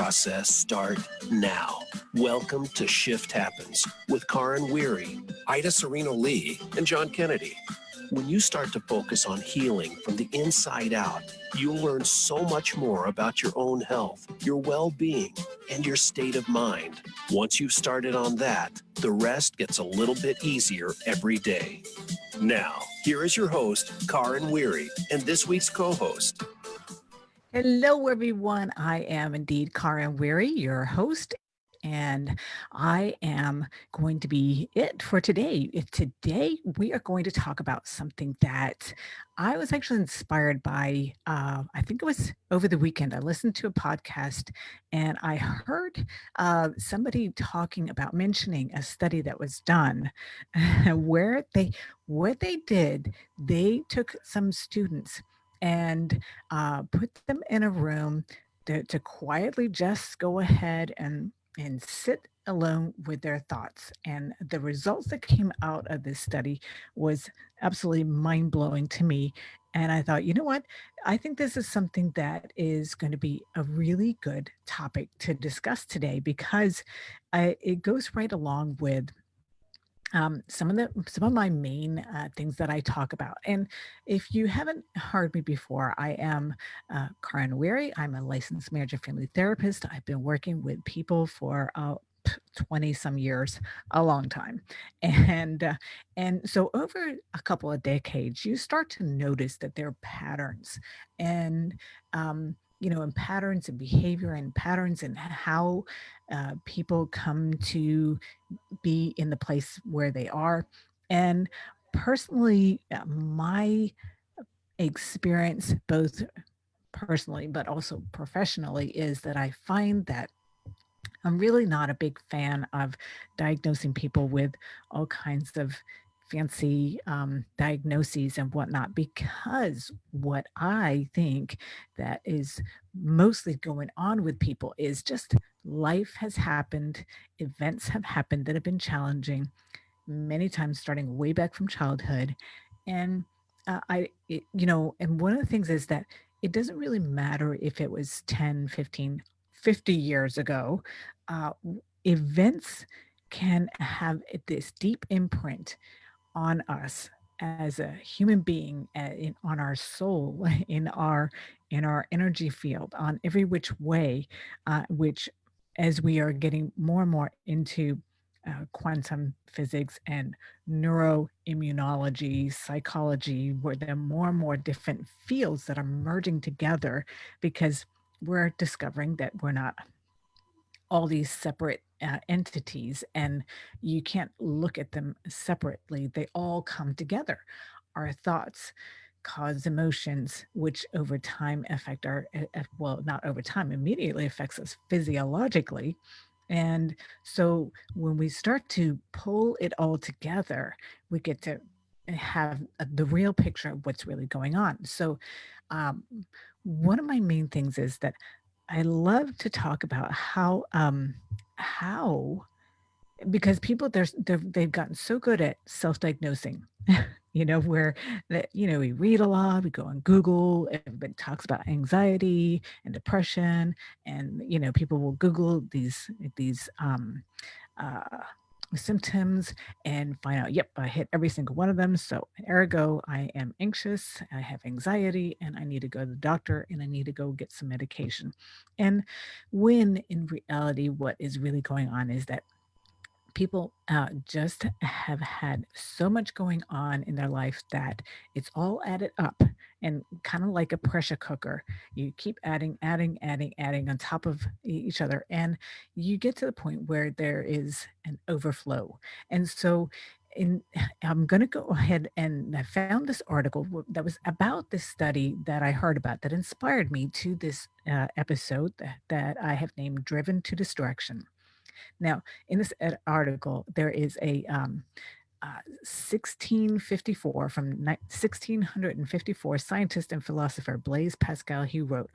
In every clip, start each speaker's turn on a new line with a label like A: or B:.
A: process start now. Welcome to Shift Happens with Karin Weary, Ida Sereno Lee, and John Kennedy. When you start to focus on healing from the inside out, you'll learn so much more about your own health, your well-being, and your state of mind. Once you've started on that, the rest gets a little bit easier every day. Now, here is your host, Karin Weary, and this week's co-host.
B: Hello, everyone. I am indeed Karin Weary, your host, and I am going to be it for today. Today, we are going to talk about something that I was actually inspired by. I think it was over the weekend. I listened to a podcast and I heard somebody talking about mentioning a study that was done where what they did, they took some students and put them in a room to quietly just go ahead and sit alone with their thoughts. And the results that came out of this study was absolutely mind blowing to me. And I thought, you know what? I think this is something that is going to be a really good topic to discuss today because it goes right along with some of my main things that I talk about. And if you haven't heard me before, I am Karin Weary. I'm a licensed marriage and family therapist. I've been working with people for 20 some years, a long time. And so over a couple of decades, you start to notice that there are patterns and and patterns in behavior and patterns in how people come to be in the place where they are. And personally, my experience, both personally but also professionally, is that I find that I'm really not a big fan of diagnosing people with all kinds of fancy diagnoses and whatnot, because what I think that is mostly going on with people is just life has happened, events have happened that have been challenging, many times starting way back from childhood. And and one of the things is that it doesn't really matter if it was 10, 15, 50 years ago. Events can have this deep imprint on us as a human being, on our soul, in our energy field, on every which way, which as we are getting more and more into quantum physics and neuroimmunology, psychology, where there are more and more different fields that are merging together because we're discovering that we're not all these separate entities and you can't look at them separately. They all come together. Our thoughts cause emotions, which over time affect well, not over time, immediately affects us physiologically. And so when we start to pull it all together, we get to have the real picture of what's really going on. So, um, one of my main things is that I love to talk about how because people they've gotten so good at self-diagnosing, where that we read a lot, we go on Google, everybody talks about anxiety and depression, and people will Google these uh, symptoms and find out, yep, I hit every single one of them. So, ergo, I am anxious, I have anxiety, and I need to go to the doctor and I need to go get some medication. And when in reality, what is really going on is that people just have had so much going on in their life that it's all added up, and kind of like a pressure cooker, you keep adding on top of each other, and you get to the point where there is an overflow. And so in I'm going to go ahead, and I found this article that was about this study that I heard about that inspired me to this episode that I have named Driven to Distraction. Now, in this article, there is a 1654 1654 scientist and philosopher Blaise Pascal. He wrote,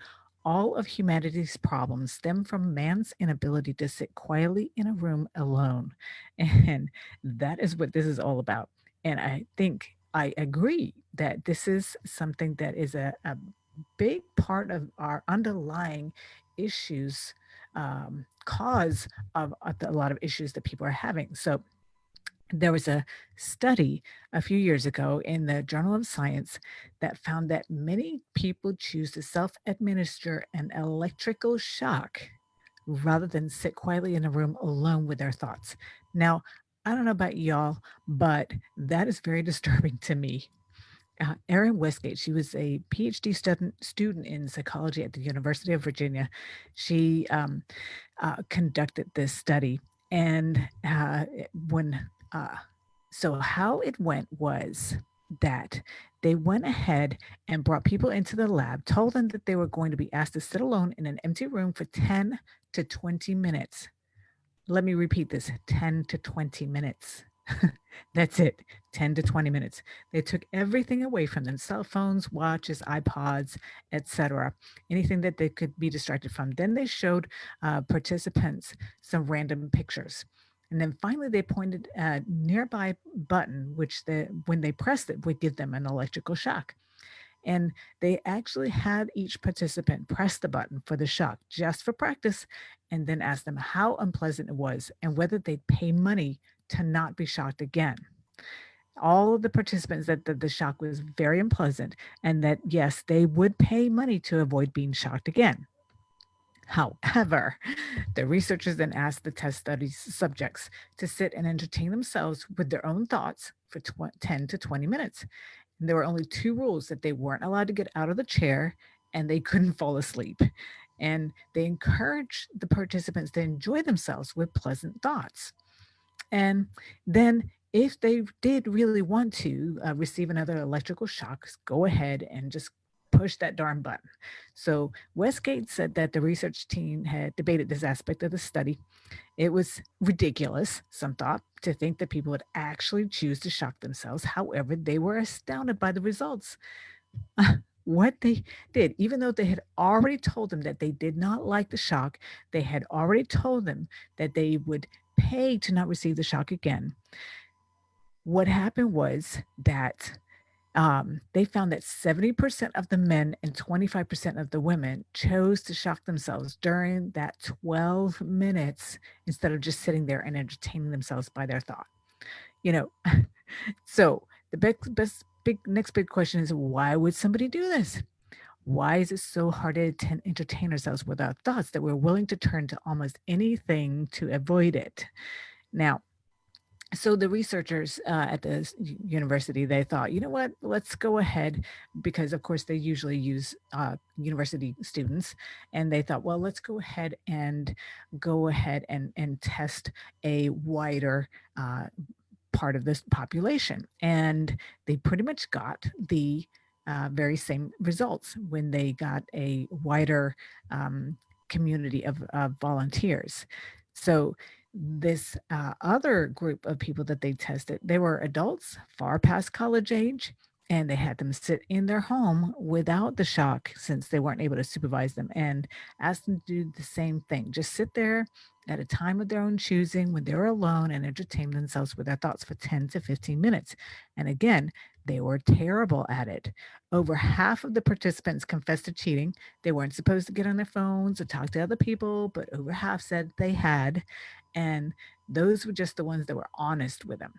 B: "All of humanity's problems stem from man's inability to sit quietly in a room alone," and that is what this is all about. And I think I agree that this is something that is a big part of our underlying issues cause of a lot of issues that people are having. So there was a study a few years ago in the Journal of Science that found that many people choose to self administer an electrical shock rather than sit quietly in a room alone with their thoughts. Now, I don't know about y'all, but that is very disturbing to me. Erin Westgate, she was a PhD student in psychology at the University of Virginia. She conducted this study. And when, so how it went was that they went ahead and brought people into the lab, told them that they were going to be asked to sit alone in an empty room for 10 to 20 minutes. Let me repeat this, 10 to 20 minutes. That's it, 10 to 20 minutes. They took everything away from them, cell phones, watches, iPods, etc., anything that they could be distracted from. Then they showed participants some random pictures. And then finally, they pointed a nearby button, which when they pressed it, would give them an electrical shock. And they actually had each participant press the button for the shock just for practice and then ask them how unpleasant it was and whether they'd pay money to not be shocked again. All of the participants said that the shock was very unpleasant and that yes, they would pay money to avoid being shocked again. However, the researchers then asked the test study subjects to sit and entertain themselves with their own thoughts for 10 to 20 minutes. And there were only two rules: that they weren't allowed to get out of the chair and they couldn't fall asleep. And they encouraged the participants to enjoy themselves with pleasant thoughts. And then, if they did really want to receive another electrical shock, go ahead and just push that darn button. So, Westgate said that the research team had debated this aspect of the study. It was ridiculous, some thought, to think that people would actually choose to shock themselves. However, they were astounded by the results. What they did, even though they had already told them that they did not like the shock, they had already told them that they would pay to not receive the shock again. What happened was that they found that 70% of the men and 25% of the women chose to shock themselves during that 12 minutes instead of just sitting there and entertaining themselves by their thought. You know, so the big next big question is, why would somebody do this? Why is it so hard to entertain ourselves with our thoughts that we're willing to turn to almost anything to avoid it? Now, so the researchers at the university, they thought, you know what, let's go ahead, because of course they usually use university students, and they thought, well, let's go ahead and test a wider part of this population. And they pretty much got the very same results when they got a wider community of volunteers. So this other group of people that they tested, they were adults far past college age, and they had them sit in their home without the shock since they weren't able to supervise them, and asked them to do the same thing. Just sit there at a time of their own choosing when they're alone and entertain themselves with their thoughts for 10 to 15 minutes. And again, they were terrible at it. Over half of the participants confessed to cheating. They weren't supposed to get on their phones or talk to other people, but over half said they had. And those were just the ones that were honest with them.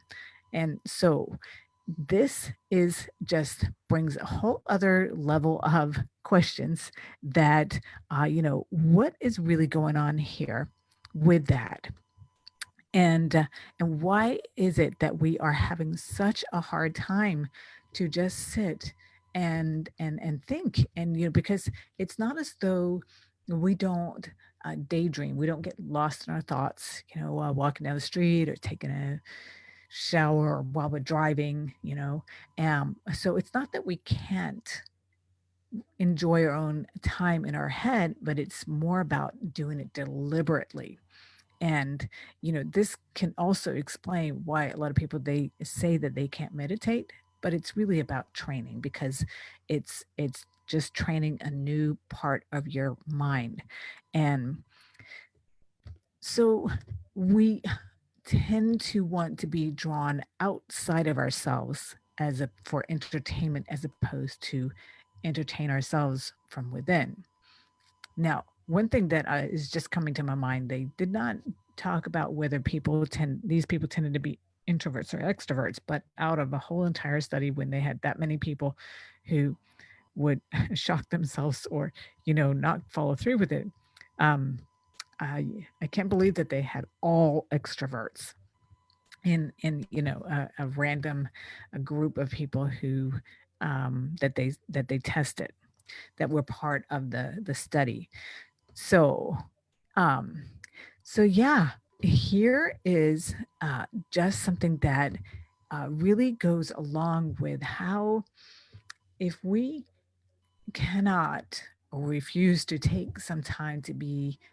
B: And so this is just brings a whole other level of questions that, what is really going on here with that? And why is it that we are having such a hard time to just sit and think? And because it's not as though we don't daydream, we don't get lost in our thoughts, walking down the street or taking a shower or while we're driving. So it's not that we can't enjoy our own time in our head, but it's more about doing it deliberately. And this can also explain why a lot of people, they say that they can't meditate, but it's really about training, because it's just training a new part of your mind. And so we tend to want to be drawn outside of ourselves for entertainment, as opposed to entertain ourselves from within. Now, one thing that is just coming to my mind, they did not talk about whether these people tended to be introverts or extroverts, but out of a whole entire study, when they had that many people who would shock themselves or, not follow through with it. Um, I can't believe that they had all extroverts in a random a group of people who that they tested that were part of the study. So, um, so yeah, here is just something that really goes along with how if we cannot or refuse to take some time to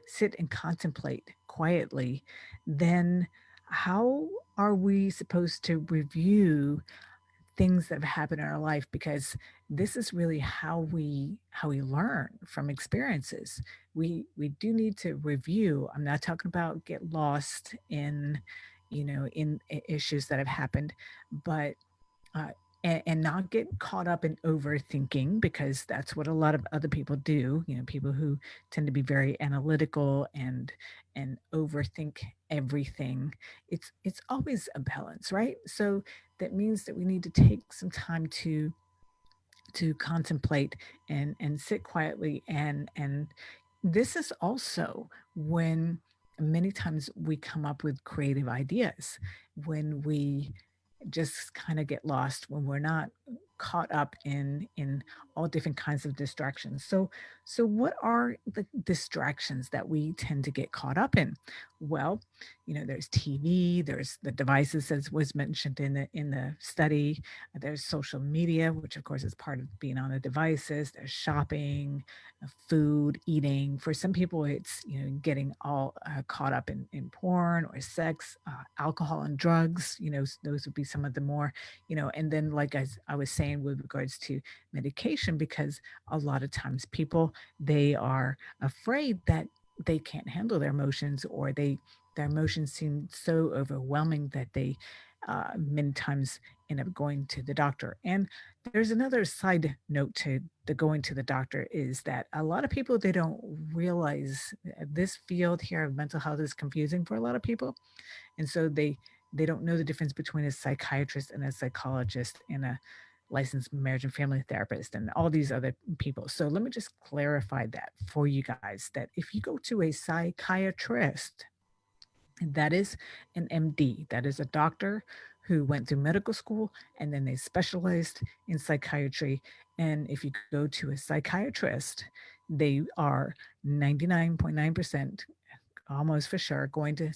B: sit and contemplate quietly, then how are we supposed to review things that have happened in our life? Because this is really how we learn from experiences. We do need to review. I'm not talking about get lost in issues that have happened, but uh, and not get caught up in overthinking, because that's what a lot of other people do. People who tend to be very analytical and overthink everything. It's always a balance, right? So that means that we need to take some time to contemplate and sit quietly, and this is also when many times we come up with creative ideas, when we just kind of get lost, when we're not caught up in all different kinds of distractions. So what are the distractions that we tend to get caught up in? Well, there's TV, there's the devices, as was mentioned in the study, there's social media, which of course is part of being on the devices, there's shopping, food, eating. For some people, it's getting all caught up in porn or sex, alcohol and drugs. Those would be some of the more, and then like I was saying with regards to medication, because a lot of times people, they are afraid that they can't handle their emotions, or their emotions seem so overwhelming that they many times end up going to the doctor. And there's another side note to the going to the doctor, is that a lot of people, they don't realize this field here of mental health is confusing for a lot of people, and so they don't know the difference between a psychiatrist and a psychologist and a licensed marriage and family therapist and all these other people. So let me just clarify that for you guys, that if you go to a psychiatrist, that is an MD. That is a doctor who went through medical school and then they specialized in psychiatry. And if you go to a psychiatrist, they are 99.9% almost for sure going to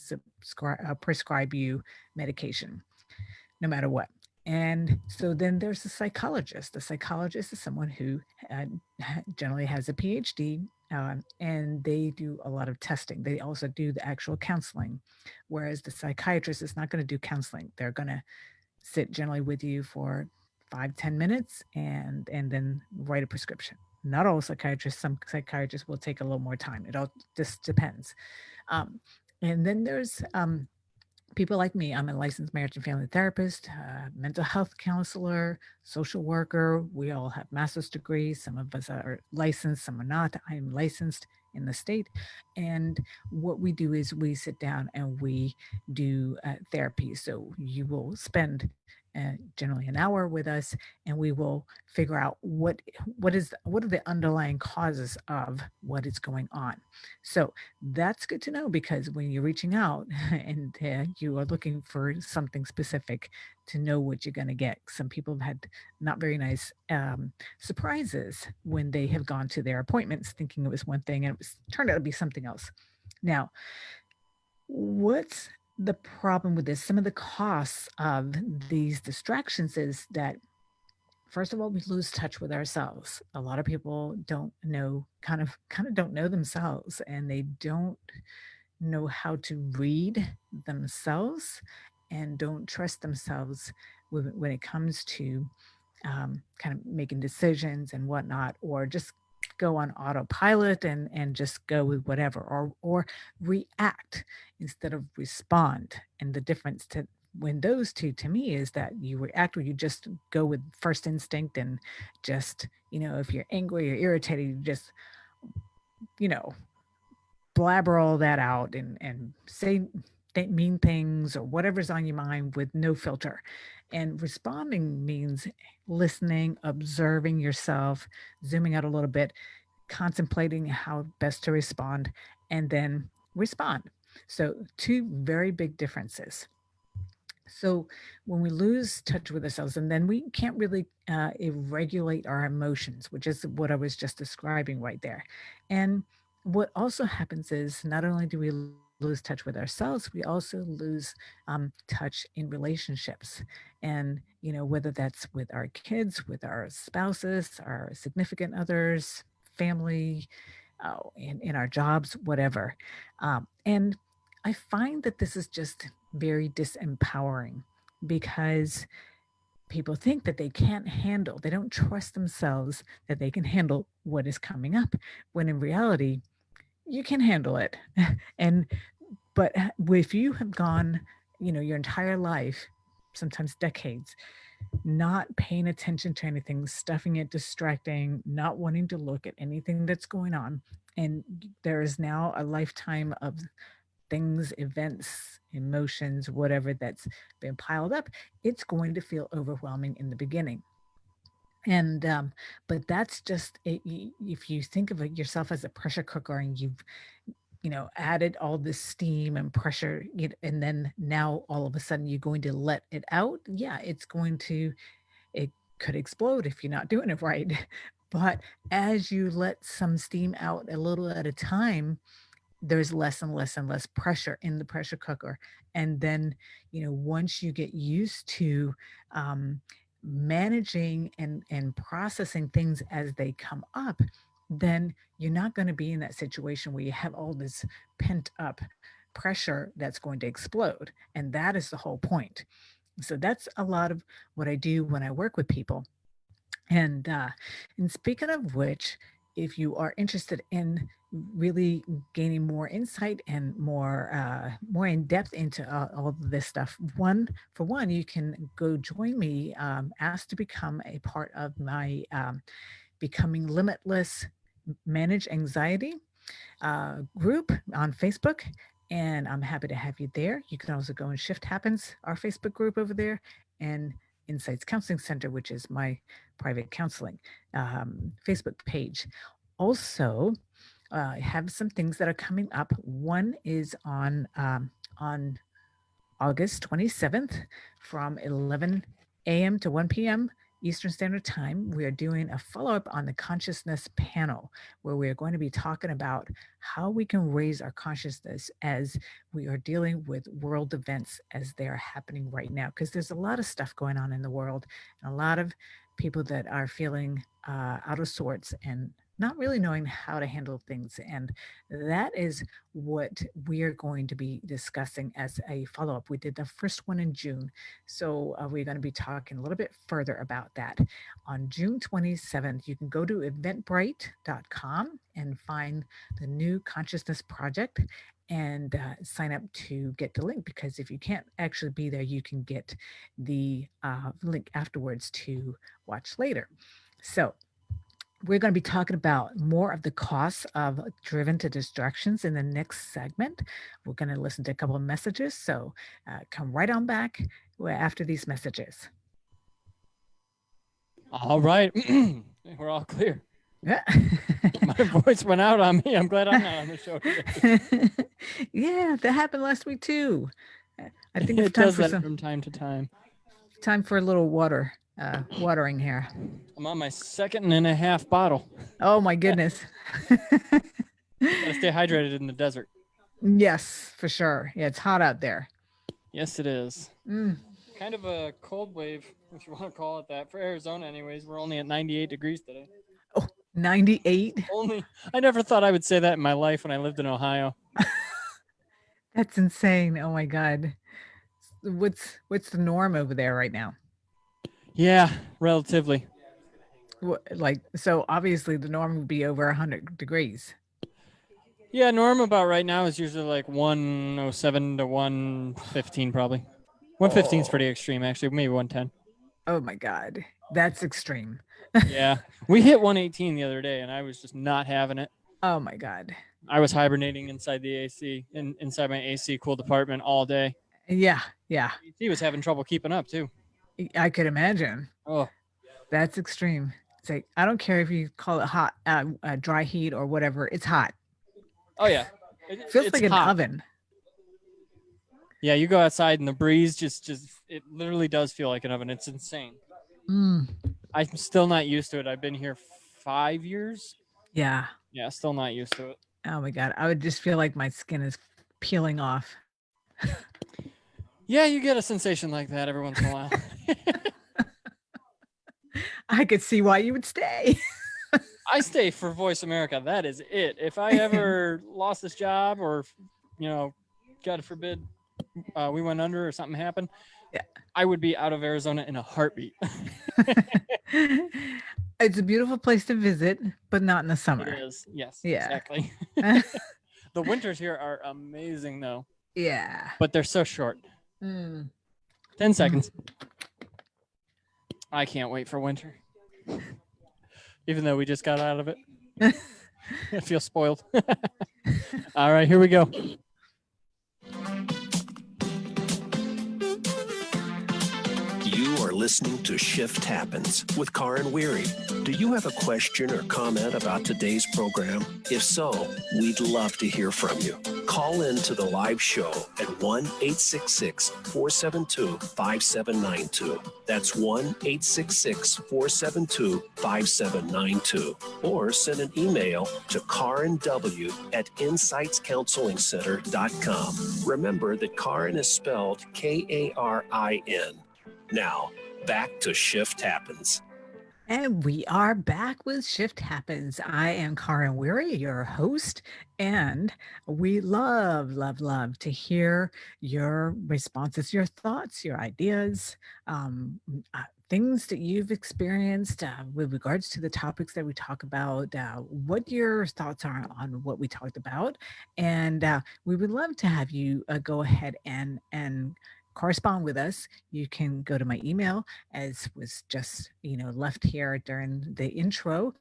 B: prescribe you medication no matter what. And so then there's a psychologist. The psychologist is someone who uh, generally has a PhD, and they do a lot of testing. They also do the actual counseling, whereas the psychiatrist is not going to do counseling. They're going to sit generally with you for 5-10 minutes and then write a prescription. Not all psychiatrists. Some psychiatrists will take a little more time. It all just depends. Um, and then there's people like me. I'm a licensed marriage and family therapist, mental health counselor, social worker. We all have master's degrees. Some of us are licensed, some are not. I am licensed in the state. And what we do is we sit down and we do therapy. So you will spend generally an hour with us, and we will figure out what are the underlying causes of what is going on. So that's good to know, because when you're reaching out and you are looking for something specific, to know what you're going to get. Some people have had not very nice surprises when they have gone to their appointments thinking it was one thing and it was turned out to be something else. Now, what's the problem with this? Some of the costs of these distractions is that, first of all, we lose touch with ourselves. A lot of people don't know, kind of don't know themselves, and they don't know how to read themselves, and don't trust themselves when it comes to kind of making decisions and whatnot, or just go on autopilot and just go with whatever, or react instead of respond. And the difference to when those two, to me, is that you react, or you just go with first instinct, and just if you're angry or irritated, you just you know blabber all that out and say mean things or whatever's on your mind with no filter. And responding means listening, observing yourself, zooming out a little bit, contemplating how best to respond, and then respond. So, two very big differences. So when we lose touch with ourselves, and then we can't really regulate our emotions, which is what I was just describing right there. And what also happens is not only do we lose touch with ourselves, we also lose touch in relationships. And, whether that's with our kids, with our spouses, our significant others, family, in our jobs, whatever. And I find that this is just very disempowering because people think that they can't handle, they don't trust themselves that they can handle what is coming up, when in reality, you can handle it. And, but if you have gone, your entire life, sometimes decades, not paying attention to anything, stuffing it, distracting, not wanting to look at anything that's going on. And there is now a lifetime of things, events, emotions, whatever that's been piled up, it's going to feel overwhelming in the beginning. And but that's just it, if you think of yourself as a pressure cooker and you've added all this steam and pressure, and then now all of a sudden you're going to let it out. Yeah, it could explode if you're not doing it right. But as you let some steam out a little at a time, there's less and less and less pressure in the pressure cooker. And then, once you get used to um, managing and processing things as they come up, then you're not going to be in that situation where you have all this pent up pressure that's going to explode. And that is the whole point. So that's a lot of what I do when I work with people. And speaking of which, if you are interested in really gaining more insight and more in depth into all of this stuff, one, you can go join me. Ask to become a part of my Becoming Limitless Manage Anxiety group on Facebook. And I'm happy to have you there. You can also go and Shift Happens, our Facebook group over there, and Insights Counseling Center, which is my private counseling Facebook page. Also, I have some things that are coming up. One is on August 27th from 11 a.m. to 1 p.m. Eastern Standard Time. We are doing a follow up on the consciousness panel, where we are going to be talking about how we can raise our consciousness as we are dealing with world events as they are happening right now. Because there's a lot of stuff going on in the world, and a lot of people that are feeling out of sorts and not really knowing how to handle things. And that is what we are going to be discussing as a follow up. We did the first one in June. So we're going to be talking a little bit further about that. On June 27th, you can go to eventbrite.com and find the new Consciousness Project and sign up to get the link, because if you can't actually be there, you can get the link afterwards to watch later. So we're going to be talking about more of the costs of driven to distractions in the next segment. We're going to listen to a couple of messages. So come right on back after these messages.
C: All right. We're all clear.
B: Yeah.
C: My voice went out on me. I'm glad I'm not on the show today.
B: Yeah, that happened last week too. I think
C: it does that from time to time.
B: Time for a little watering here.
C: I'm on my 2.5 bottle.
B: Oh my goodness.
C: Gotta stay hydrated in the desert.
B: Yes, for sure. Yeah, it's hot out there.
C: Yes, it is. Kind of a cold wave, if you want to call it that, for Arizona anyways. We're only at 98 degrees today.
B: Oh, 98?
C: Only. I never thought I would say that in my life when I lived in Ohio.
B: That's insane. Oh my God. What's the norm over there right now?
C: Yeah, relatively.
B: So obviously the norm would be over 100 degrees.
C: Yeah, norm about right now is usually like 107 to 115 probably. 115 is pretty extreme, actually. Maybe 110.
B: Oh my God. That's extreme.
C: Yeah. We hit 118 the other day, and I was just not having it.
B: Oh my God.
C: I was hibernating inside the AC, inside my AC cooled apartment all day.
B: Yeah.
C: AC was having trouble keeping up too.
B: I could imagine.
C: Oh,
B: That's extreme. It's like, I don't care if you call it hot, dry heat or whatever. It's hot.
C: oh yeah,
B: Feels
C: it's
B: like an
C: hot.
B: oven.
C: Yeah, you go outside and the breeze just it literally does feel like an oven. It's insane.
B: Mm,
C: I'm still not used to it. I've been here 5 years.
B: yeah.
C: Yeah, still not used to it.
B: Oh my God. I would just feel like my skin is peeling off.
C: Yeah, you get a sensation like that every once in a while.
B: I could see why you would stay.
C: I stay for Voice America. That is it. If I ever lost this job or, God forbid, we went under or something happened,
B: Yeah.
C: I would be out of Arizona in a heartbeat.
B: It's a beautiful place to visit, but not in the summer.
C: It is. Yes,
B: Yeah.
C: exactly. The winters here are amazing, though,
B: Yeah.
C: but they're so short.
B: Mm.
C: 10 seconds. I can't wait for winter. Even though we just got out of it. I feel spoiled. All right, here we go.
A: You are listening to Shift Happens with Karin Weary. Do you have a question or comment about today's program? If so, we'd love to hear from you. Call in to the live show at 1-866-472-5792. That's 1-866-472-5792. Or send an email to karinw@insightscounselingcenter.com. Remember that Karin is spelled Karin. Now, back to Shift Happens.
B: And we are back with Shift Happens. I am Karin Weary, your host, and we love to hear your responses, your thoughts, your ideas, things that you've experienced with regards to the topics that we talk about, what your thoughts are on what we talked about. And we would love to have you go ahead and correspond with us. You can go to my email, as was just left here during the intro,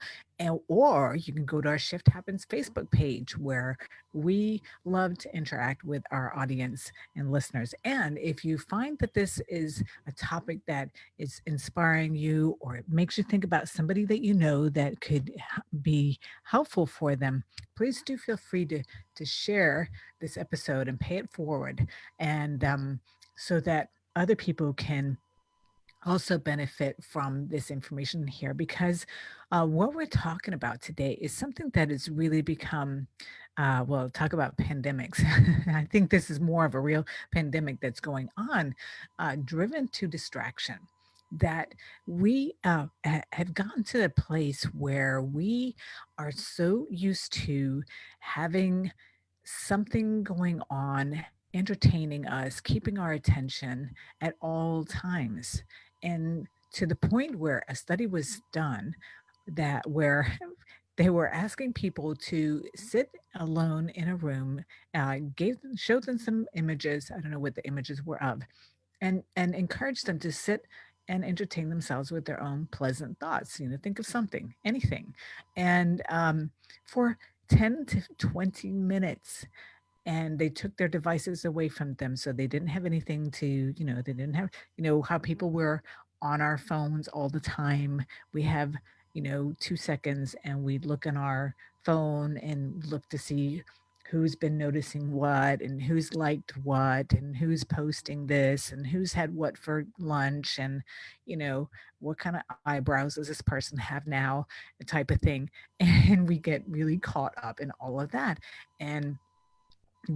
B: or you can go to our Shift Happens Facebook page, where we love to interact with our audience and listeners. And if you find that this is a topic that is inspiring you, or it makes you think about somebody that you know that could be helpful for them, please do feel free to share this episode and pay it forward, and so that other people can also benefit from this information here. Because what we're talking about today is something that has really become, talk about pandemics. I think this is more of a real pandemic that's going on, driven to distraction. That we have gotten to the place where we are so used to having something going on, entertaining us, keeping our attention at all times. And to the point where a study was done that where they were asking people to sit alone in a room, showed them some images. I don't know what the images were of, and encouraged them to sit and entertain themselves with their own pleasant thoughts. Think of something, anything, and for 10 to 20 minutes. And they took their devices away from them, so they didn't have anything to, they didn't have, how people were on our phones all the time. We have 2 seconds and we look on our phone and look to see who's been noticing what, and who's liked what, and who's posting this, and who's had what for lunch, and what kind of eyebrows does this person have now, the type of thing. And we get really caught up in all of that. And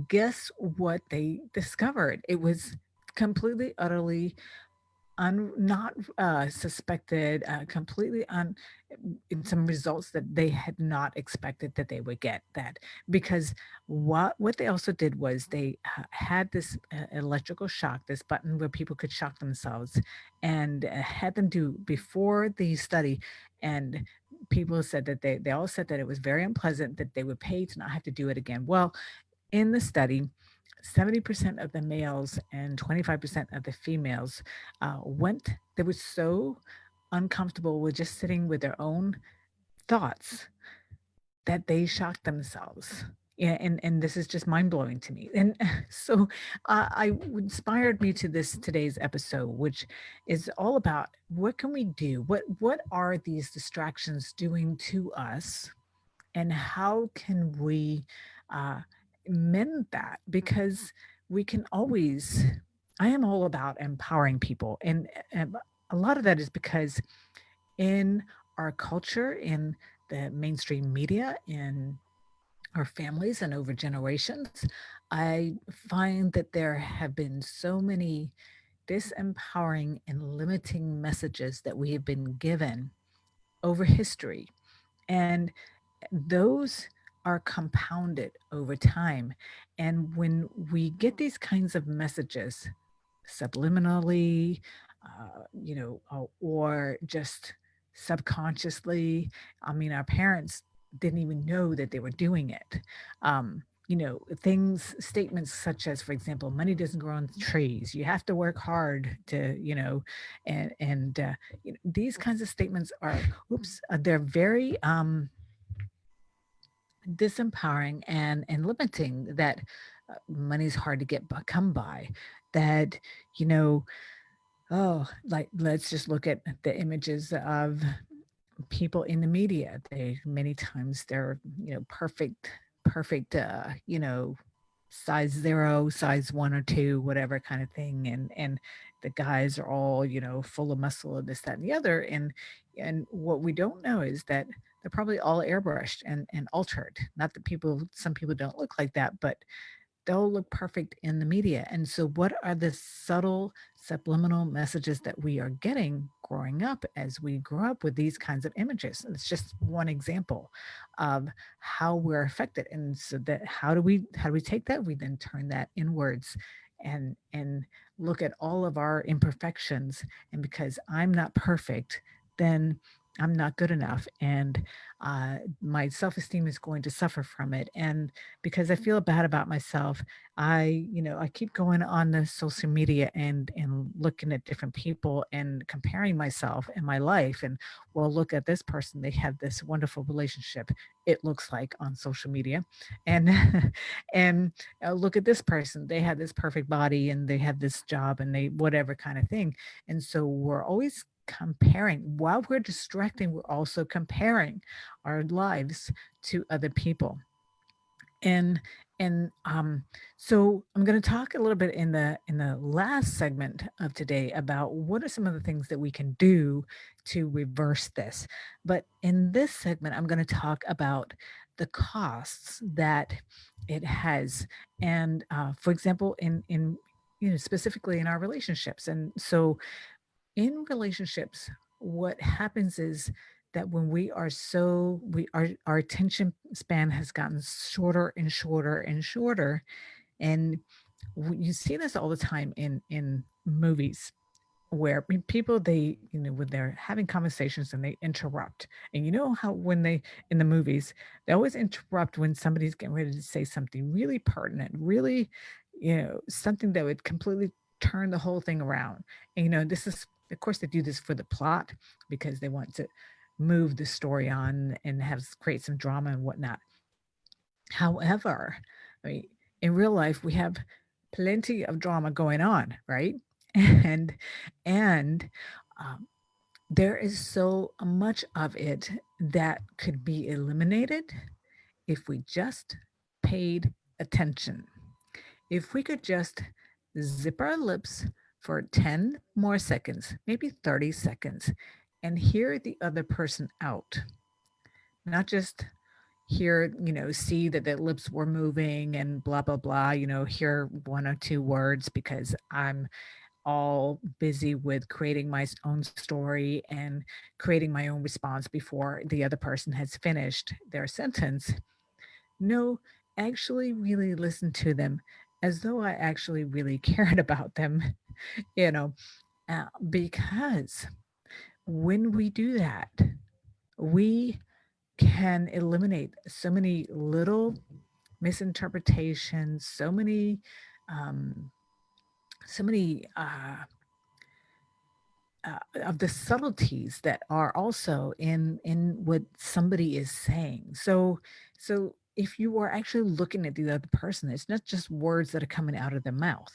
B: guess what they discovered? It was completely, utterly not suspected, completely in some results that they had not expected that they would get that. Because what they also did was they had this electrical shock, this button where people could shock themselves, and had them do before the study. And people said that they all said that it was very unpleasant, that they would pay to not have to do it again. Well, in the study, 70% of the males and 25% of the females they were so uncomfortable with just sitting with their own thoughts that they shocked themselves. Yeah, and this is just mind blowing to me. And so inspired me to this today's episode, which is all about what can we do? What are these distractions doing to us, and how can we uh, mend that? Because we can always. I am all about empowering people, and a lot of that is because in our culture, in the mainstream media, in our families and over generations, I find that there have been so many disempowering and limiting messages that we have been given over history. And those are compounded over time. And when we get these kinds of messages subliminally, or just subconsciously. I mean, our parents didn't even know that they were doing it. Statements such as, for example, money doesn't grow on trees. You have to work hard to, these kinds of statements are, they're very disempowering and limiting. That money's hard to come by. That you know Oh, like let's just look at the images of people in the media. They many times they're, perfect, size zero, size one or two, whatever kind of thing. And the guys are all, full of muscle and this, that, and the other. And what we don't know is that they're probably all airbrushed and altered. Not that some people don't look like that, but they'll look perfect in the media. And so, what are the subtle subliminal messages that we are getting growing up as we grow up with these kinds of images? It's just one example of how we're affected. And so, that how do we take that? We then turn that inwards and look at all of our imperfections. And because I'm not perfect, then I'm not good enough, and my self esteem is going to suffer from it. And because I feel bad about myself, I keep going on the social media and looking at different people and comparing myself and my life. And well, look at this person; they have this wonderful relationship. It looks like on social media, and and look at this person; they have this perfect body and they have this job and they whatever kind of thing. And so we're always comparing. While we're distracting, we're also comparing our lives to other people. And and um so I'm going to talk a little bit in the last segment of today about what are some of the things that we can do to reverse this. But in this segment, I'm going to talk about the costs that it has. And for example, in specifically in our relationships. And so in relationships, what happens is that when our attention span has gotten shorter and shorter and shorter. And you see this all the time in movies, where people, when they're having conversations and they interrupt. And you know how when they in the movies, they always interrupt when somebody's getting ready to say something really pertinent, really, something that would completely turn the whole thing around. And this is, of course, they do this for the plot, because they want to move the story on and create some drama and whatnot. However, I mean, in real life, we have plenty of drama going on, right? And and um, there is so much of it that could be eliminated if we just paid attention. If we could just zip our lips for 10 more seconds, maybe 30 seconds, and hear the other person out, not just hear, see that their lips were moving and blah, blah, blah, hear one or two words because I'm all busy with creating my own story and creating my own response before the other person has finished their sentence. No, actually, really listen to them as though I actually really cared about them, you know, because when we do that, we can eliminate so many little misinterpretations, um, so many of the subtleties that are also in what somebody is saying. So if you are actually looking at the other person, it's not just words that are coming out of their mouth.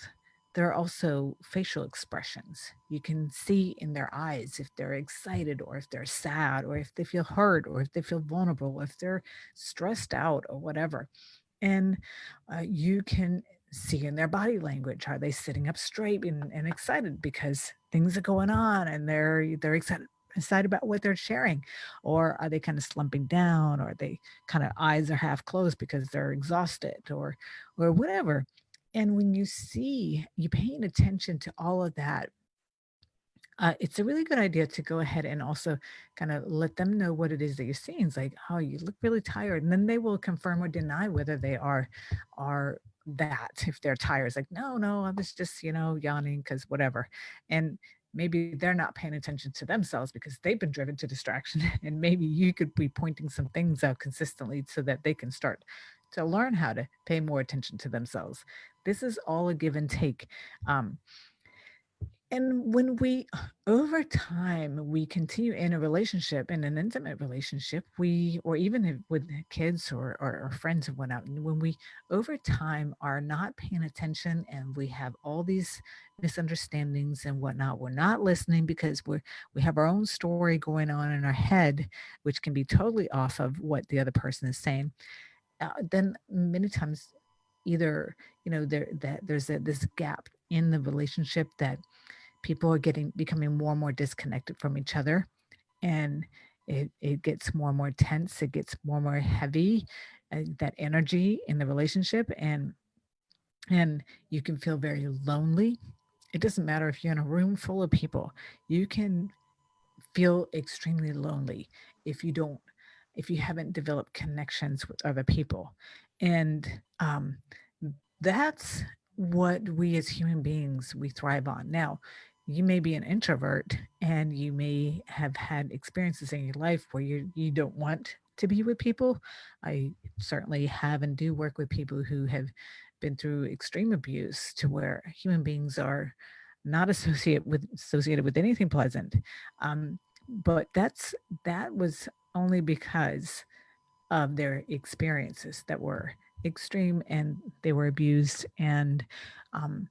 B: There are also facial expressions. You can see in their eyes if they're excited or if they're sad or if they feel hurt or if they feel vulnerable, or if they're stressed out or whatever. And you can see in their body language, are they sitting up straight and excited because things are going on and they're excited about what they're sharing, or are they kind of slumping down, or they kind of eyes are half closed because they're exhausted or whatever. And when you paying attention to all of that, it's a really good idea to go ahead and also kind of let them know what it is that you're seeing. It's like, oh, you look really tired, and then they will confirm or deny whether they are that. If they're tired, it's like, no, no, I was just yawning because whatever, and maybe they're not paying attention to themselves because they've been driven to distraction, and maybe you could be pointing some things out consistently so that they can start to learn how to pay more attention to themselves. This is all a give and take. Um, and when we, over time, we continue in a relationship, in an intimate relationship, or even with kids or friends and whatnot, and when we, over time, are not paying attention and we have all these misunderstandings and whatnot, we're not listening because we have our own story going on in our head, which can be totally off of what the other person is saying. Then many times, either there's this gap in the relationship that people are getting becoming more and more disconnected from each other, and it gets more and more tense, it gets more and more heavy, that energy in the relationship, and you can feel very lonely. It doesn't matter if you're in a room full of people, you can feel extremely lonely if you haven't developed connections with other people. And that's what we as human beings we thrive on. Now, you may be an introvert and you may have had experiences in your life where you don't want to be with people. I certainly have and do work with people who have been through extreme abuse to where human beings are not associated with anything pleasant. But that was only because of their experiences that were extreme and they were abused, and um,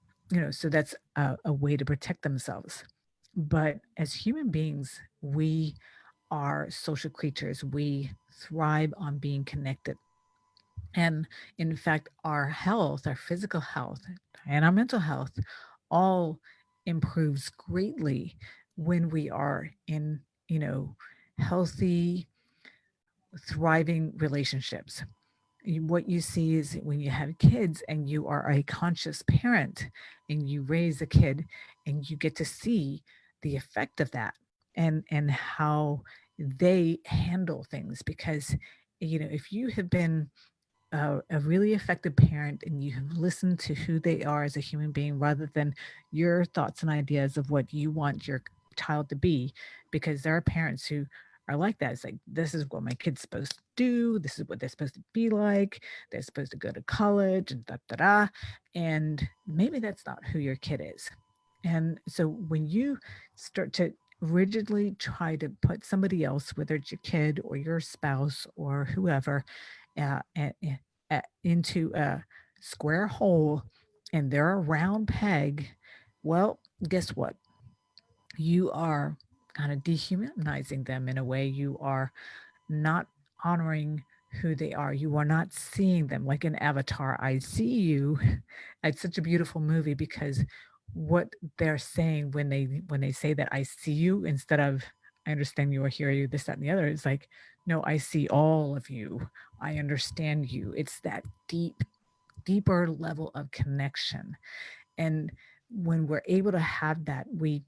B: so that's a way to protect themselves. But as human beings, we are social creatures. We thrive on being connected. And in fact, our health, our physical health, and our mental health all improves greatly when we are in, healthy, thriving relationships. What you see is when you have kids and you are a conscious parent and you raise a kid and you get to see the effect of that, and how they handle things, because if you have been a really effective parent and you have listened to who they are as a human being rather than your thoughts and ideas of what you want your child to be, because there are parents who are like that. It's like, this is what my kid's supposed to do, this is what they're supposed to be like, they're supposed to go to college and da da da, and maybe that's not who your kid is. And so when you start to rigidly try to put somebody else, whether it's your kid or your spouse or whoever, uh, a- into a square hole and they're a round peg, well, guess what? You are kind of dehumanizing them in a way. You are not honoring who they are. You are not seeing them like an Avatar. I see you. It's such a beautiful movie because what they're saying when they say that I see you, instead of I understand you or hear you, this, that, and the other, it's like, no, I see all of you. I understand you. It's that deeper level of connection. And when we're able to have that, we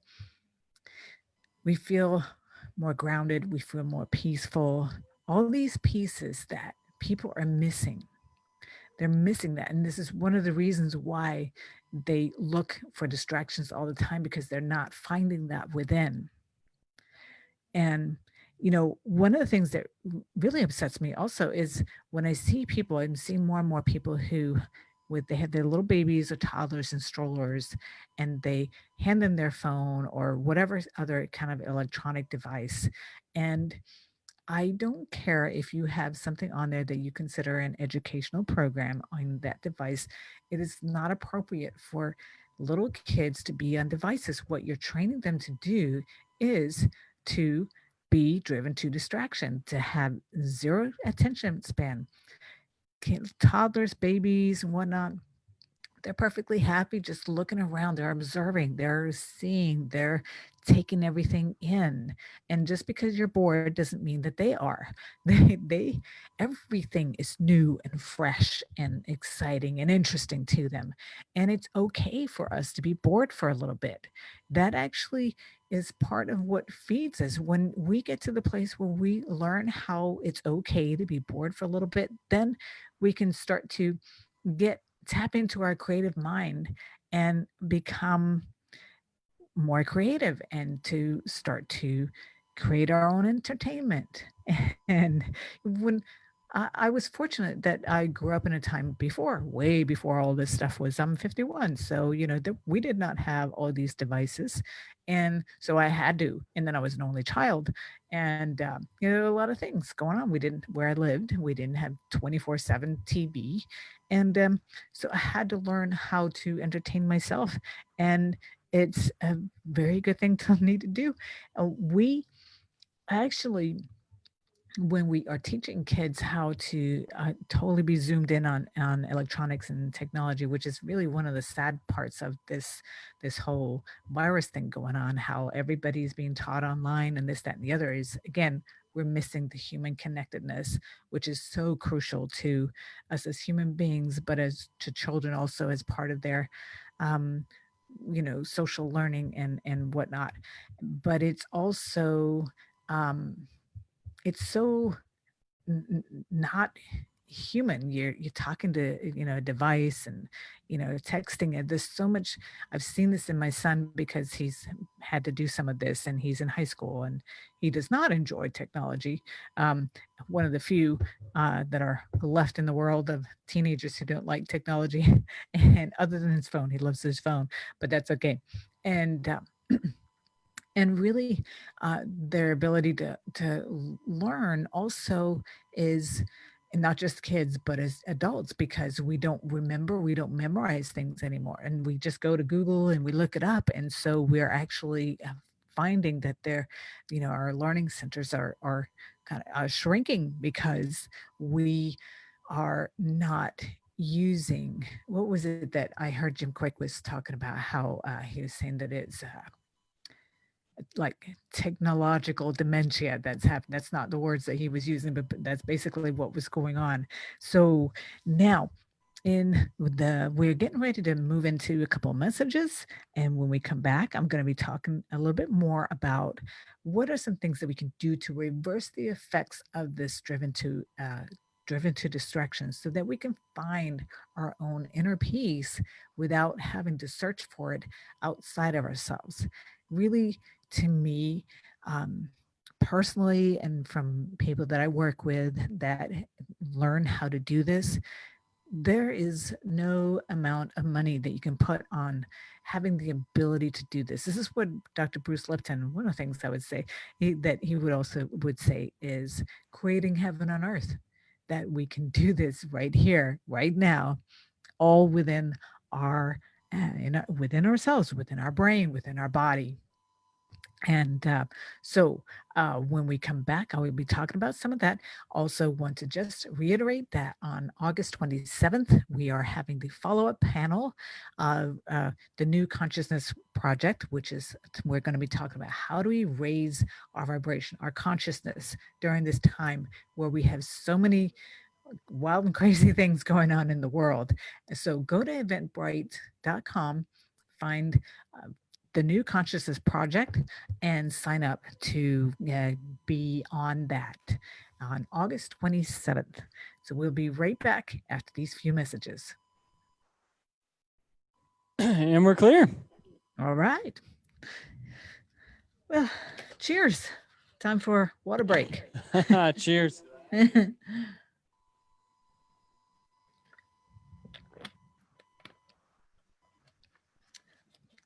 B: feel more grounded, we feel more peaceful. All these pieces that people are missing, they're missing that. And this is one of the reasons why they look for distractions all the time, because they're not finding that within. And one of the things that really upsets me also is when I see people, I'm seeing more and more people who they have their little babies or toddlers in strollers, and they hand them their phone or whatever other kind of electronic device. And I don't care if you have something on there that you consider an educational program on that device. It is not appropriate for little kids to be on devices. What you're training them to do is to be driven to distraction, to have zero attention span. Toddlers, babies, and whatnot, they're perfectly happy just looking around. They're observing, they're seeing, they're taking everything in. And just because you're bored doesn't mean that they are. They everything is new and fresh and exciting and interesting to them. And it's okay for us to be bored for a little bit. That actually is part of what feeds us. When we get to the place where we learn how it's okay to be bored for a little bit, then we can start to get tap into our creative mind and become more creative and to start to create our own entertainment. And when I was fortunate that I grew up in a time before, way before all this stuff was. I'm 51, so we did not have all these devices, and so I had to. And then I was an only child, and a lot of things going on. We didn't where I lived. We didn't have 24/7 TV, and so I had to learn how to entertain myself, and it's a very good thing to need to do. We actually, when we are teaching kids how to totally be zoomed in on electronics and technology, which is really one of the sad parts of this whole virus thing going on, how everybody's being taught online and this, that, and the other, is again, we're missing the human connectedness, which is so crucial to us as human beings, but as to children also as part of their um, social learning and whatnot. But it's also um, it's so not human. You're talking to a device, and texting it. There's so much. I've seen this in my son because he's had to do some of this, and he's in high school, and he does not enjoy technology. um, One of the few that are left in the world of teenagers who don't like technology. And other than his phone, he loves his phone, but that's okay. And really, their ability to learn also is, and not just kids but as adults, because we don't remember, we don't memorize things anymore, and we just go to Google and we look it up. And so we're actually finding that our learning centers are kind of shrinking because we are not using. What was it that I heard Jim Quick was talking about, how he was saying that it's like technological dementia that's happened. That's not the words that he was using, but that's basically what was going on. So now, we're getting ready to move into a couple of messages, and when we come back, I'm going to be talking a little bit more about what are some things that we can do to reverse the effects of this driven to distractions, so that we can find our own inner peace without having to search for it outside of ourselves. Really, to me, um, personally, and from people that I work with that learn how to do this, there is no amount of money that you can put on having the ability to do this. This is what Dr. Bruce Lipton, one of the things I would say, that he would also would say, is creating heaven on earth, that we can do this right here, right now, all within our, within ourselves, within our brain, within our body. And when we come back, I will be talking about some of that. Also, want to just reiterate that on August 27th, we are having the follow up panel of the New Consciousness Project, which is we're going to be talking about how do we raise our vibration, our consciousness during this time where we have so many wild and crazy things going on in the world. So go to eventbrite.com, find uh, the New Consciousness Project, and sign up to be on that on August 27th. So we'll be right back after these few messages.
C: And we're clear.
B: All right. Well, cheers. Time for water break.
C: Cheers.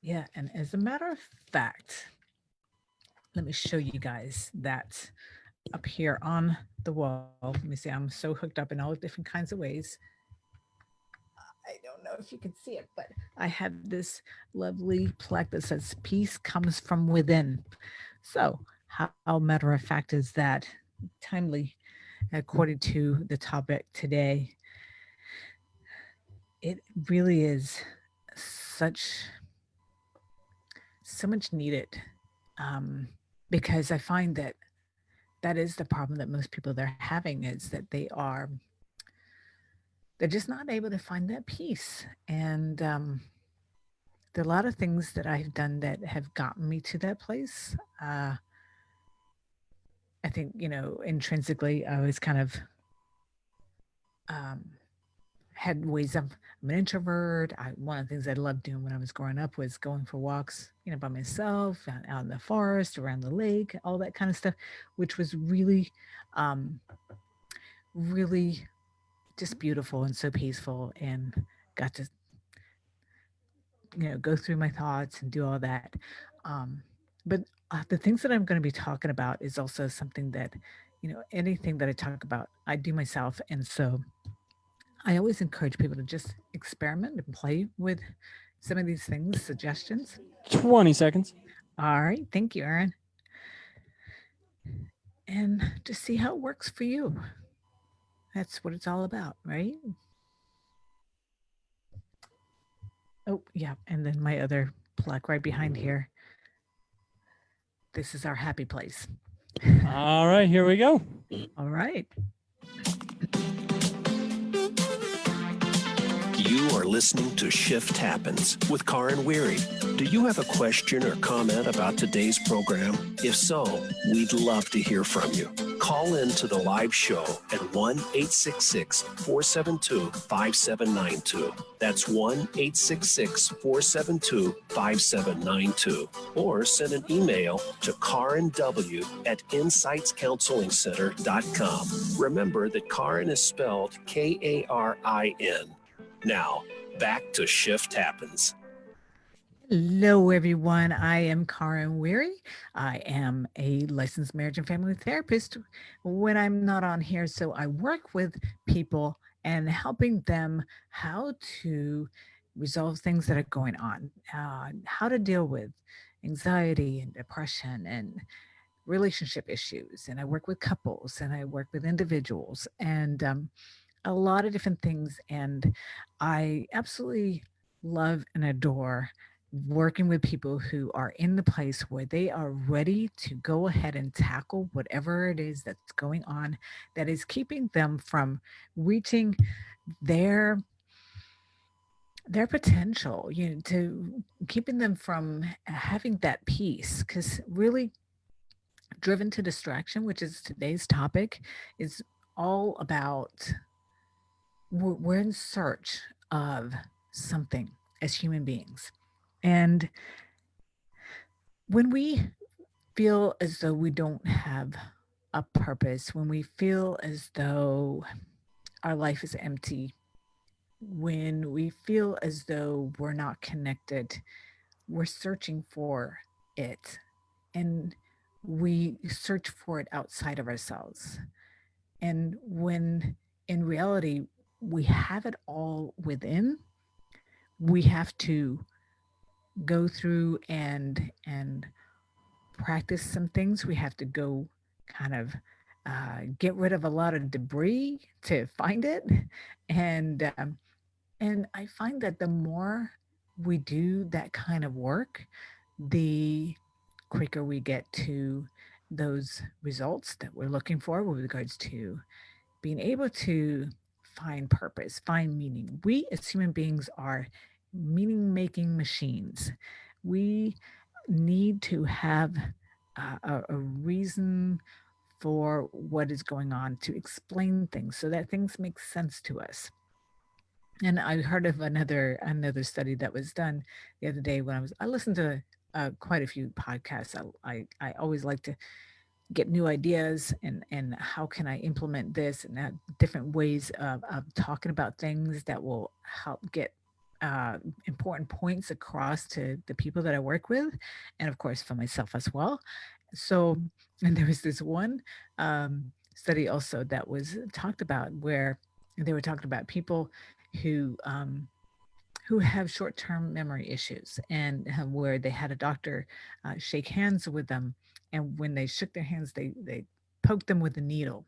B: Yeah, and as a matter of fact, let me show you guys that up here on the wall. Let me see. I'm so hooked up in all different kinds of ways. I don't know if you can see it, but I have this lovely plaque that says peace comes from within. So, how matter of fact is that timely according to the topic today? It really is such so much needed, um, because I find that that is the problem that most people they're having is that they're just not able to find that peace. And there are a lot of things that I've done that have gotten me to that place. I think intrinsically I was kind of um, had ways of I'm an introvert. One of the things I loved doing when I was growing up was going for walks, by myself, out in the forest, around the lake, all that kind of stuff, which was um, really just beautiful and so peaceful, and got to go through my thoughts and do all that. Um, but the things that I'm going to be talking about is also something that, anything that I talk about, I do myself, and so I always encourage people to just experiment and play with some of these things, suggestions.
C: 20 seconds.
B: All right. Thank you, Aaron. And just see how it works for you. That's what it's all about, right? Oh, yeah. And then my other plaque right behind here. This is our happy place.
C: All right, here we go.
B: All right.
A: You are listening to Shift Happens with Karin Weary. Do you have a question or comment about today's program? If so, we'd love to hear from you. Call in to the live show at 1-866-472-5792. That's 1-866-472-5792. Or send an email to karinw@insightscounselingcenter.com. Remember that Karin is spelled Karin. Now, back to Shift Happens.
B: Hello, everyone. I am Karin Weary. I am a licensed marriage and family therapist when I'm not on here. So I work with people and helping them how to resolve things that are going on, how to deal with anxiety and depression and relationship issues. And I work with couples and I work with individuals and a lot of different things. And I absolutely love and adore working with people who are in the place where they are ready to go ahead and tackle whatever it is that's going on that is keeping them from reaching their potential, to keeping them from having that peace. Because really, driven to distraction, which is today's topic, is all about we're in search of something as human beings. And when we feel as though we don't have a purpose, when we feel as though our life is empty, when we feel as though we're not connected, we're searching for it. And we search for it outside of ourselves. And when in reality, we have it all within, we have to go through and practice some things. We have to go kind of get rid of a lot of debris to find it, and I find that the more we do that kind of work, the quicker we get to those results that we're looking for with regards to being able to find purpose, find meaning. We as human beings are meaning making machines. We need to have a reason for what is going on to explain things so that things make sense to us. And I heard of another study that was done the other day when I listened to quite a few podcasts. I always like to get new ideas and how can I implement this and different ways of talking about things that will help get important points across to the people that I work with, and of course for myself as well. So, and there was this one study also that was talked about where they were talking about people who who have short-term memory issues, and where they had a doctor shake hands with them, and when they shook their hands, they poked them with a needle,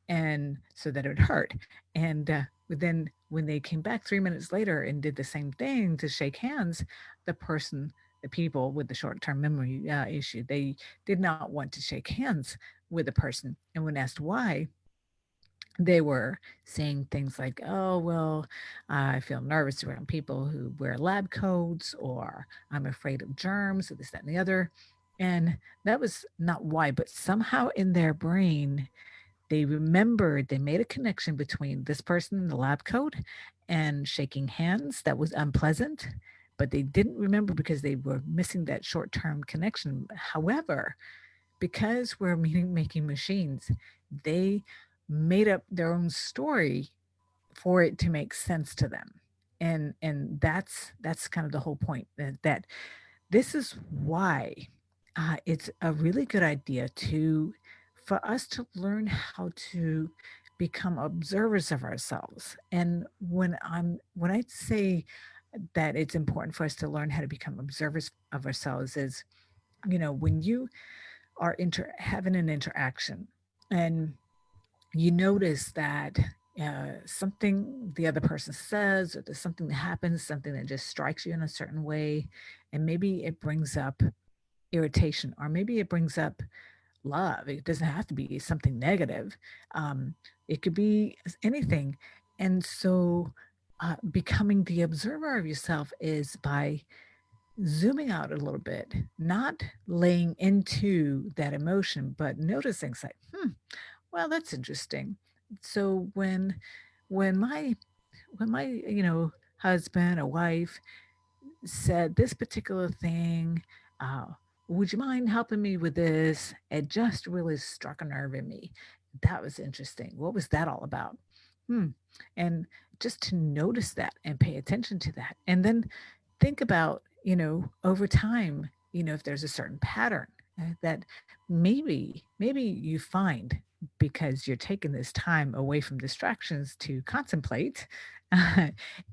B: and so that it would hurt. And then when they came back 3 minutes later and did the same thing to shake hands, the person, the people with the short-term memory issue, they did not want to shake hands with the person. And when asked why, they were saying things like, "Oh, well, I feel nervous around people who wear lab coats," or "I'm afraid of germs," or this, that, and the other. And that was not why, but somehow in their brain, they remembered, they made a connection between this person in the lab coat and shaking hands that was unpleasant, but they didn't remember because they were missing that short-term connection. However, because we're making machines, they made up their own story for it to make sense to them. And that's kind of the whole point, that this is why it's a really good idea to for us to learn how to become observers of ourselves. And when I say that it's important for us to learn how to become observers of ourselves is, when you are having an interaction and you notice that something the other person says, or there's something that happens, something that just strikes you in a certain way, and maybe it brings up irritation, or maybe it brings up love. It doesn't have to be something negative. Um, it could be anything. And so, becoming the observer of yourself is by zooming out a little bit, not laying into that emotion, but noticing, say, well, that's interesting. So when my husband or wife said this particular thing, uh, would you mind helping me with this? It just really struck a nerve in me. That was interesting. What was that all about? Hmm. And just to notice that and pay attention to that. And then think about, over time, if there's a certain pattern that maybe you find, because you're taking this time away from distractions to contemplate,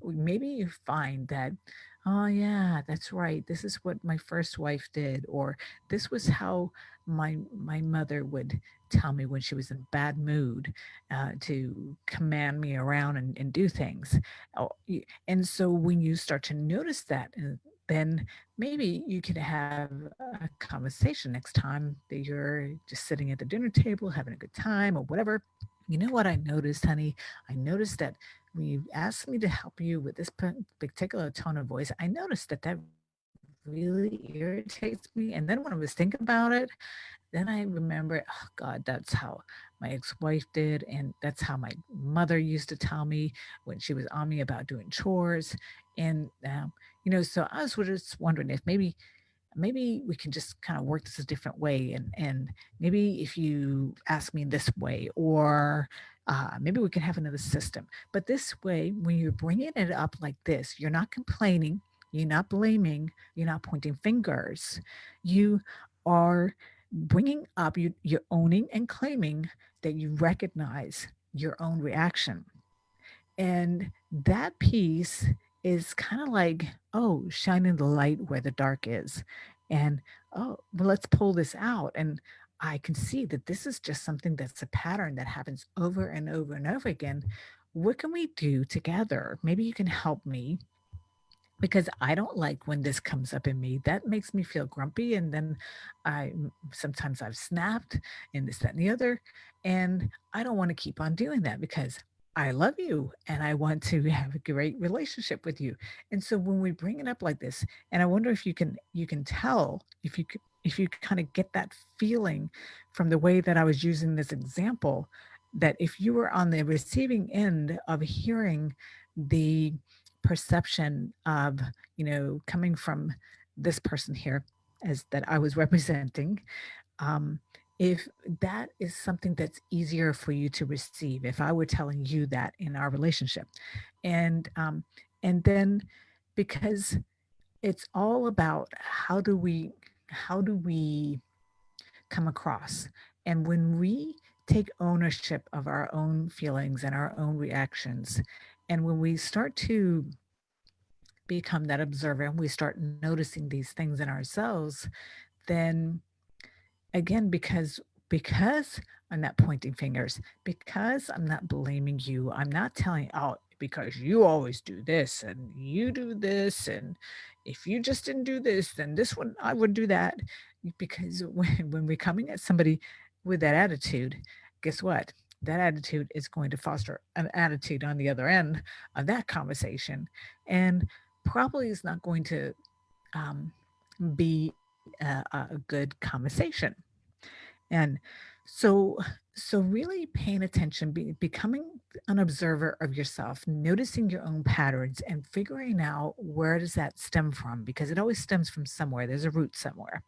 B: maybe you find that, oh yeah, that's right, this is what my first wife did, or this was how my mother would tell me when she was in a bad mood, to command me around and do things. And so when you start to notice that, then maybe you could have a conversation next time that you're just sitting at the dinner table having a good time or whatever. You know what I noticed, honey? I noticed that when you asked me to help you with this particular tone of voice, I noticed that that really irritates me. And then when I was thinking about it, then I remember, oh God, that's how my ex-wife did, and that's how my mother used to tell me when she was on me about doing chores. And so I was just wondering if maybe we can just kind of work this a different way, and maybe if you ask me this way, or maybe we can have another system. But this way, when you're bringing it up like this, you're not complaining, you're not blaming, you're not pointing fingers, you are bringing up, you're owning and claiming that you recognize your own reaction. And that piece is kind of like, oh, shining the light where the dark is. And oh, well, let's pull this out. And I can see that this is just something that's a pattern that happens over and over and over again. What can we do together? Maybe you can help me, because I don't like when this comes up in me. That makes me feel grumpy. And then sometimes I've snapped and this, that, and the other. And I don't want to keep on doing that because I love you and I want to have a great relationship with you. And so when we bring it up like this, and I wonder if you can tell, if you kind of get that feeling from the way that I was using this example, that if you were on the receiving end of hearing the perception of, coming from this person here, as that I was representing, um, if that is something that's easier for you to receive, if I were telling you that in our relationship. And um, and then, because it's all about how do we come across. And when we take ownership of our own feelings and our own reactions, and when we start to become that observer and we start noticing these things in ourselves, then again, because I'm not pointing fingers, because I'm not blaming you, I'm not telling, oh, because you always do this and you do this, and if you just didn't do this, then this one I would do that. Because when we're coming at somebody with that attitude, guess what? That attitude is going to foster an attitude on the other end of that conversation, and probably is not going to um, be a good conversation. And so so really paying attention, becoming an observer of yourself, noticing your own patterns and figuring out where does that stem from, because it always stems from somewhere. There's a root somewhere.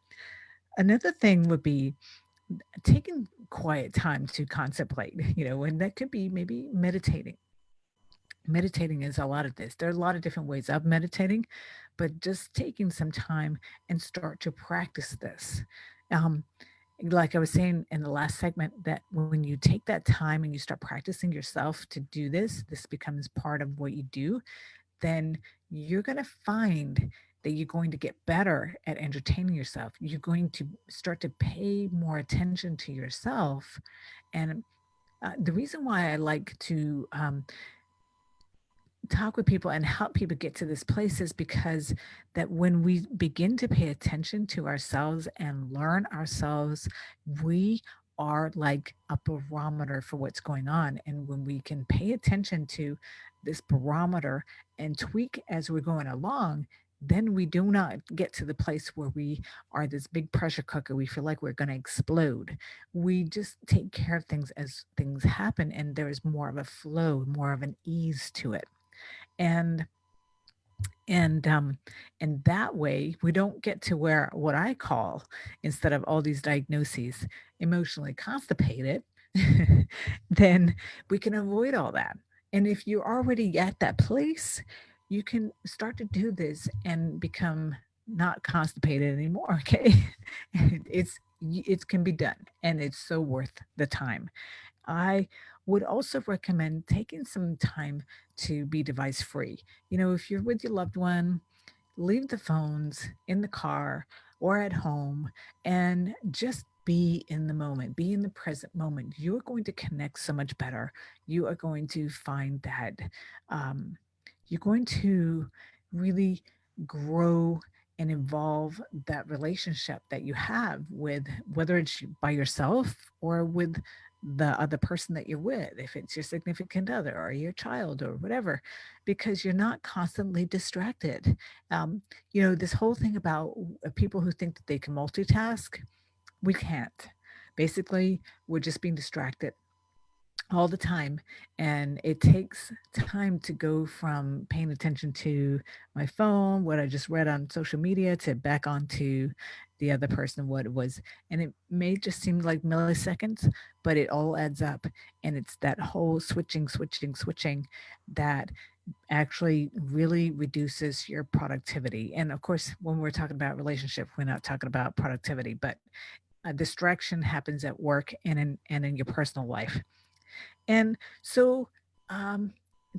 B: Another thing would be taking quiet time to contemplate, and that could be maybe meditating. Meditating is a lot of this. There are a lot of different ways of meditating, but just taking some time and start to practice this. Um, like I was saying in the last segment, that when you take that time and you start practicing yourself to do this, this becomes part of what you do, then you're going to find that you're going to get better at entertaining yourself. You're going to start to pay more attention to yourself. And the reason why I like to talk with people and help people get to this place is because that when we begin to pay attention to ourselves and learn ourselves, we are like a barometer for what's going on. And when we can pay attention to this barometer and tweak as we're going along, then we do not get to the place where we are this big pressure cooker. We feel like we're going to explode. We just take care of things as things happen, and there's more of a flow, more of an ease to it. And and and that way we don't get to where what I call, instead of all these diagnoses, emotionally constipated. Then we can avoid all that. And if you're already at that place, you can start to do this and become not constipated anymore. Okay. It can be done, and it's so worth the time. I would also recommend taking some time to be device free. If you're with your loved one, leave the phones in the car or at home and just be in the moment, be in the present moment. You're going to connect so much better. You are going to find that um, you're going to really grow and evolve that relationship that you have with, whether it's by yourself or with the other person that you're with, if it's your significant other or your child or whatever, because you're not constantly distracted. um, this whole thing about people who think that they can multitask, we can't. Basically, we're just being distracted all the time, and it takes time to go from paying attention to my phone, what I just read on social media, to back onto the other person, what it was. And it may just seem like milliseconds, but it all adds up. And it's that whole switching that actually really reduces your productivity. And of course, when we're talking about relationship, we're not talking about productivity, but a distraction happens at work and in your personal life. And so, um,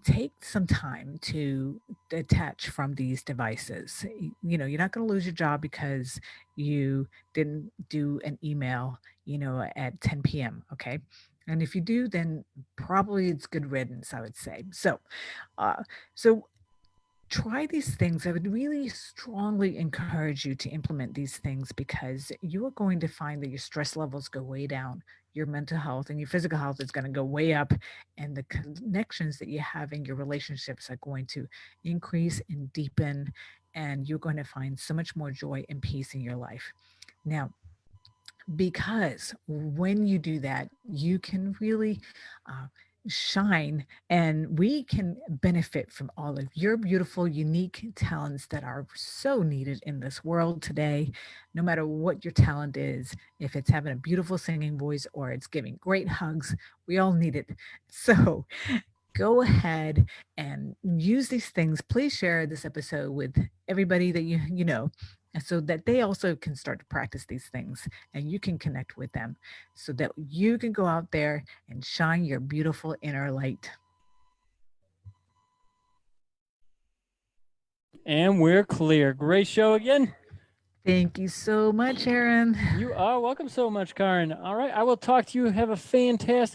B: take some time to detach from these devices. You're not going to lose your job because you didn't do an email, at 10 p.m. Okay. And if you do, then probably it's good riddance, I would say. Uh, so try these things. I would really strongly encourage you to implement these things, because you are going to find that your stress levels go way down, your mental health and your physical health is going to go way up, and the connections that you have in your relationships are going to increase and deepen, and you're going to find so much more joy and peace in your life. Now, because when you do that, you can really uh, shine, and we can benefit from all of your beautiful, unique talents that are so needed in this world today. No matter what your talent is, if it's having a beautiful singing voice or it's giving great hugs, we all need it. So, go ahead and use these things. Please share this episode with everybody that you know. and so that they also can start to practice these things and you can connect with them so that you can go out there and shine your beautiful inner light.
C: And we're clear. Great show again.
B: Thank you so much, Aaron.
C: You are welcome so much, Karen. All right. I will talk to you. Have a fantastic